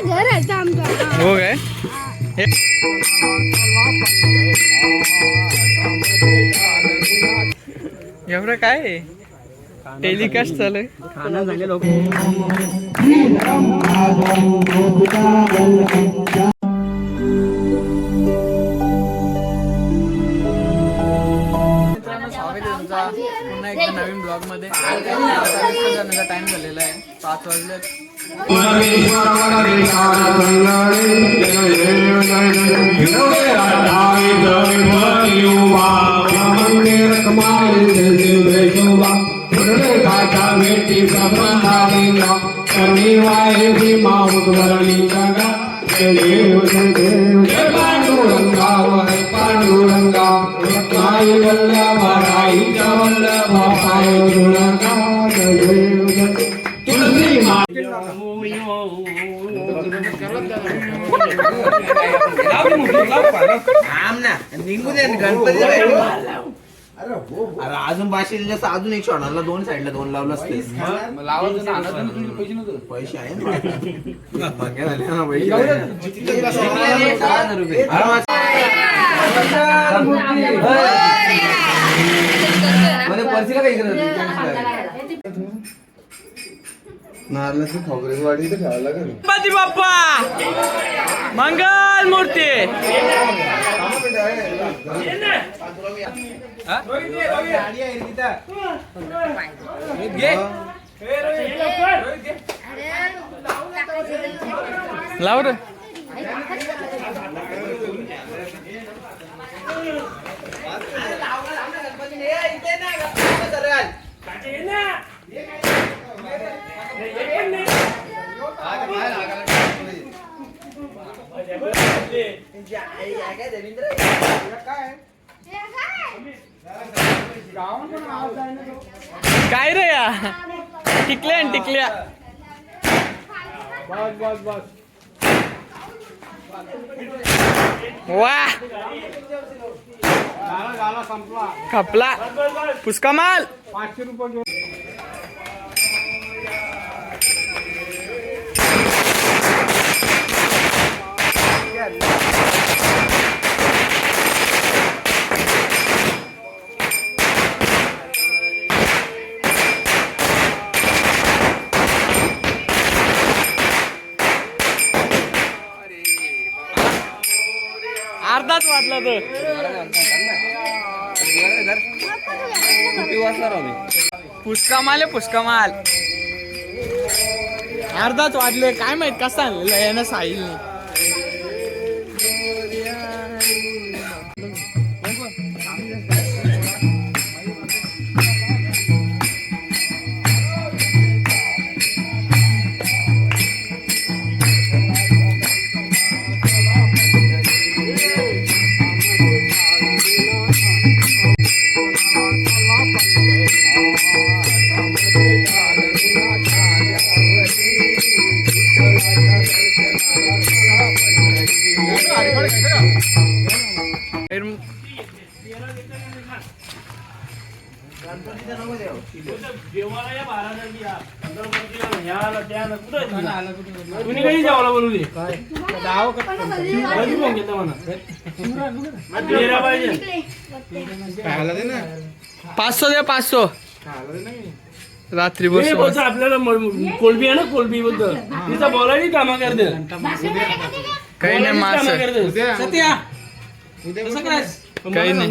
घर आहे आमचं. हो काय एवढं काय टेलिकास्ट चालू आहे. खाना झाले लोक पुन्हा एकदा नवीन ब्लॉग मध्ये टाइम झालेला आहे 5 वाजले. गणपती अरे अजून बाशीला जसं अजून एक शॉटला 2 साईडला 2 लावलं असते. पैसे आहे पर्सीला काही नारळाची खोबऱ्याची वाटी इथे ठेवायला लागेल. गणपती बाप्पा मंगल मूर्ती. लाव रे. काय रे या टिकल्या टिकल्या. वा खपला पुष्का माल. 500 रुपये. अर्धाच वाजला तर पुष्का माल आहे पुष्का माल. अर्धाच वाजले काय माहित कसं आणलेलं आहे ना साहिल. तुम्ही कधी जेवायला बोलवली काय खायला दे ना. 500 द्या 500 रात्री बस. आपल्याला कोलबी आहे ना कोलबी बद्दल तिचा बोलायची कामा करते काही नाही मास काही नाही.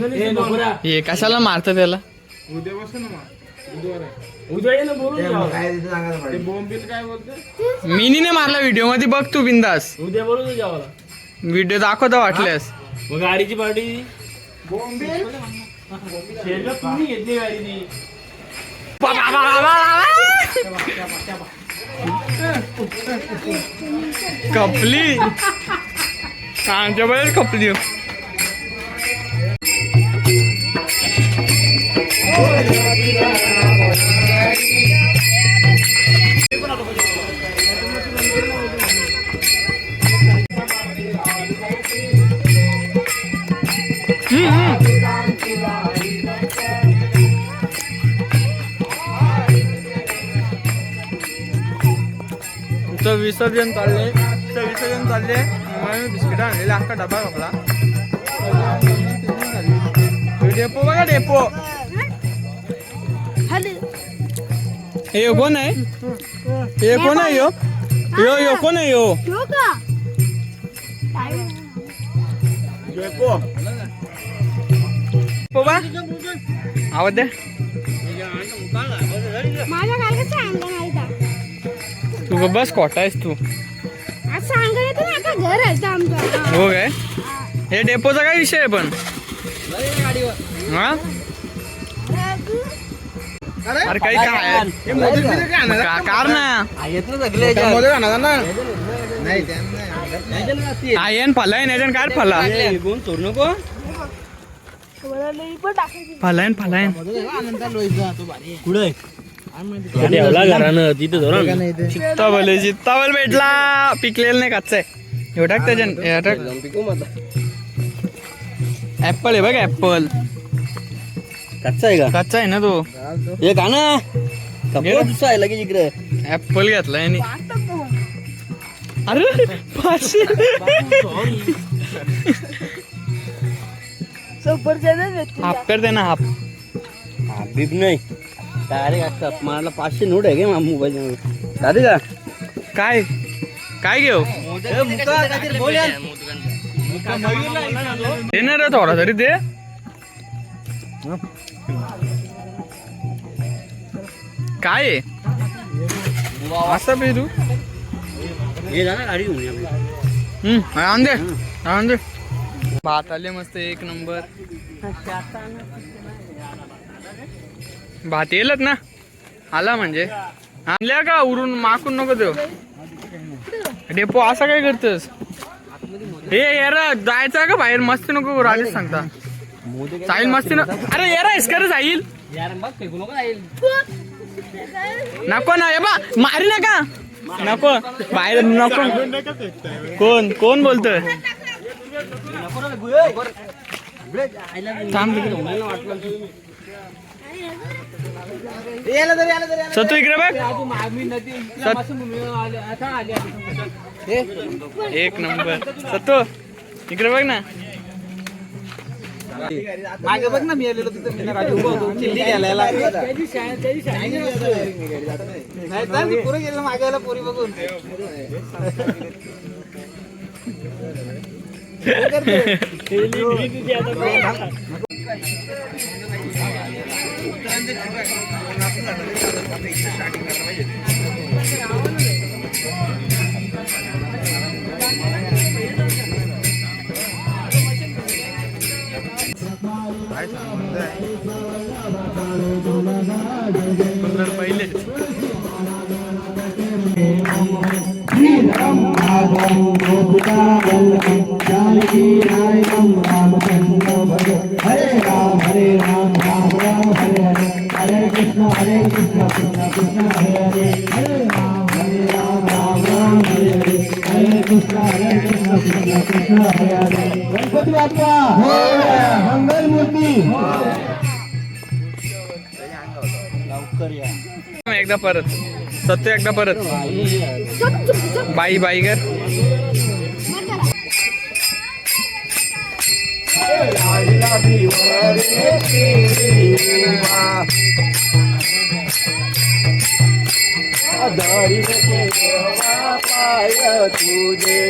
हे कशाला मारतं त्याला. उद्या बस ना बुधवार उद्या ये ना बोलू काय तिथे सांगायला पाहिजे. बोंबील काय बोलते मिनीने मारला व्हिडिओ मध्ये बघ तू बिंदास. उद्या बोलू जेवायला. व्हिडिओ दाखवता वाटल्यास. मग गाडीची पार्टी बोंबील तुम्ही घेतली गाडी ती. कपली कांच्या बाहेर कपली. विसर्जन चाललंय. तर विसर्जन चालले म्हणून बिस्किट आणलेले अख्खा डबा खापला. डेपो बघा डेपो. हे कोण आहे? हे कोण आहे यो? यो यो कोण आहे यो? डेपो बा आवाज दे. तू ग बस खोटा आहेस तू. हो काय? हे डेपोचा काय विषय आहे पण? हा अरे काही काय कार ना आयन फलाय नाही काय फला फलायन फलायन चित्तावल भेटला. पिकलेला नाही कच्चा आहे. एवढा त्याच्या ऍपल आहे बघ ऍपल. कच्चा आहे का? कच्चा आहे ना तो. हे का ना दुसरा आहे लगेच इकडे. ऍपल घेतलाय आणि अरे 500 हाफ कर दे ना हाफ. बीब नाही डायरेक्ट असतात. मला 500 नोट आहे का मोबाईल मध्ये दादी का काय काय घेऊ देणार रे थोडा तरी दे. काय आहे असं पेरू? हे जा ना गाडी घेऊन ये. आण दे आण दे. भात आले मस्त एक नंबर. भात येलच ना आला म्हणजे आणल्या का उरून माकून नको देऊ. डेपो असा काय करतोस? हे यार जायचं का बाहेर? मस्ती नको राजेश सांगता. साहिल मस्ती न अरे यार इसकर साहिल नको ना ये बा मारी नका नको बाहेर नको. कोण कोण बोलतोय? थांब सतू इकडे बघ. एक नंबर सतू इकडे बघ ना. मागे बघ ना मी आलेलो तिथं मी राजू होतो चिल्ली घ्यायला पुरे गेलं मागायला पोरी बघून. पहिले हरे राम राम राम हरे हरे हरे कृष्ण कृष्ण कृष्ण हरे हरे हरे राम राम हरे हरे हरे कृष्ण कृष्ण कृष्ण हरे हरे. गणपती बाप्पा मंगल मूर्ती. एकदा परत सत्य एकदा परत बाई बाई कर. तुझे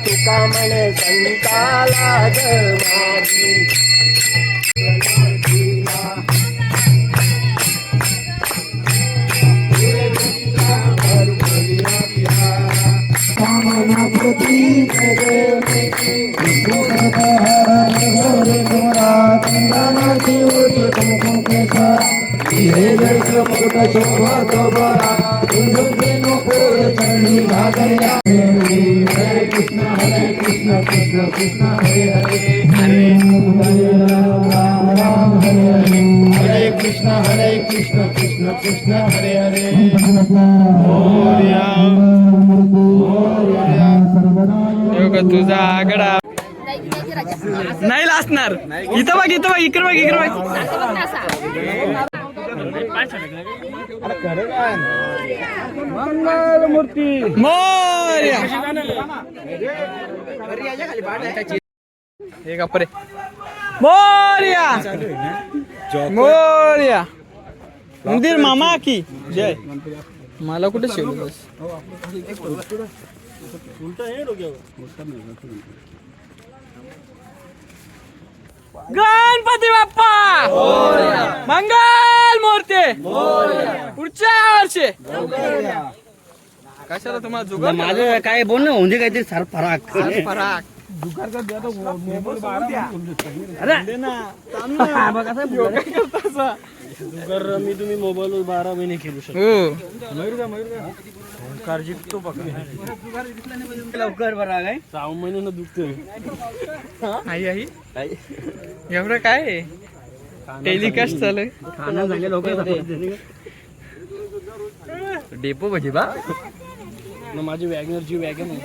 तुका म्हणे संताला गमारी हरे कृष्ण कृष्ण कृष्ण हरे हरे हरे राम राम हरे हरे हरे कृष्ण कृष्ण कृष्ण हरे हरे. तुझा आगडा नाही लाचणार. इथं बघ इकडे बघ इकडे बघ. मंगल मूर्ती मोरया हे कपडे मोरया मोरया मंदिर मामा की जय. मला कुठे शिवलं गणपती बाप्पा मंगल मूर्ती पुढच्या वर्षी कशाला तुम्हाला जुगार माझं काय बोल ना म्हणजे काहीतरी सार फराक फराक मी तुम्ही मोबाईल 12 महिने खेळू शकतो. ओंकार जिंकतो बघा लवकर बरा काय 6 महिन्यानं दुखतोय. आई आई एवढं काय आहे? टेलिकास्ट चालू आहे. खाना झाले लवकर डेपो पाहिजे बा ना माझी वॅगनरची वॅगन आहे.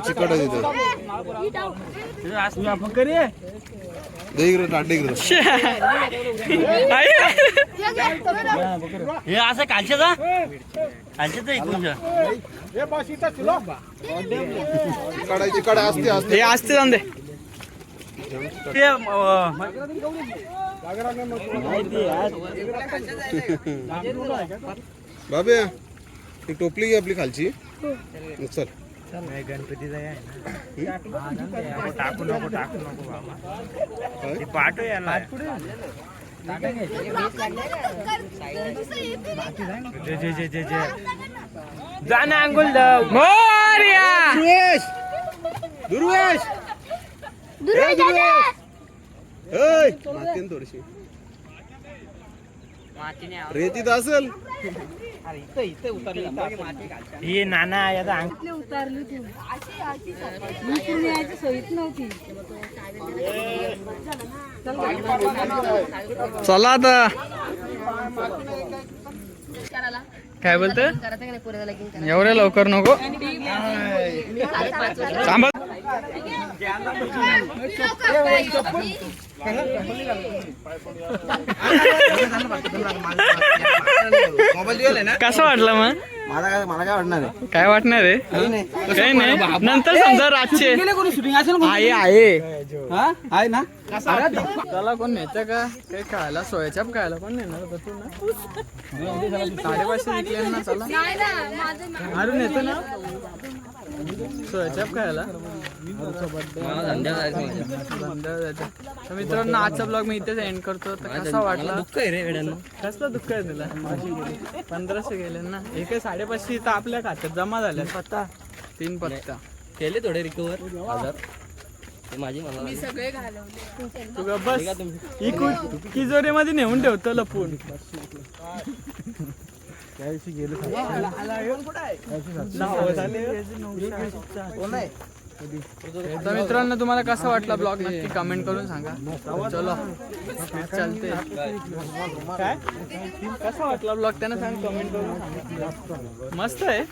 चिकट आहे तिथं आपण करे दे इकडे ताट दे इकडे. आई हे असं कालच्याचा इकडून काढायची काढा असते असते. हे असते जाऊन दे. बाबे ती टोपली घे आपली खालची चल. टाकू नको बाबा पाठव याला. जाना अंगुल मोरया दुर्वेश मातीन थोडीशी रेतीत असेल. हे नाना याचा अंग उतारली तू मी पूर्ण यायची सोयीच नव्हती. चला आता काय बोलते एवढ्या लवकर नको थांबा. कसं वाटलं मग? मला काय वाटणार आहे काय वाटणार आहे? काही नाही नंतर समजा रातचे आहे आहे ना त्याला कोण नेतं का काही खायला सोयाचाप खायला कोण नेणार होता तू ना 550 विकले ना. चला अरे नेतो ना सोयाचाप खायला. तर मित्रांनो आजचा ब्लॉग मी इथेच एंड करतो. तर कसा वाटला? दुःख आहे रे वेड्यानं. कसलं दुःख आहे तुला? 1500 गेले ना. हे काय 550 इथं आपल्या खात्यात जमा झाल्या. पत्ता 3 पत्ता केले थोडे रिकवर माझी मला तू ग बस इकून तिजोरीमध्ये नेऊन ठेवतो लपून. तर मित्रांनो तुम्हाला कसा वाटला ब्लॉग नक्की कमेंट करून सांगा. चलो चालते. काय कसा वाटला ब्लॉग त्यानं सांग कमेंट करून. मस्त आहे.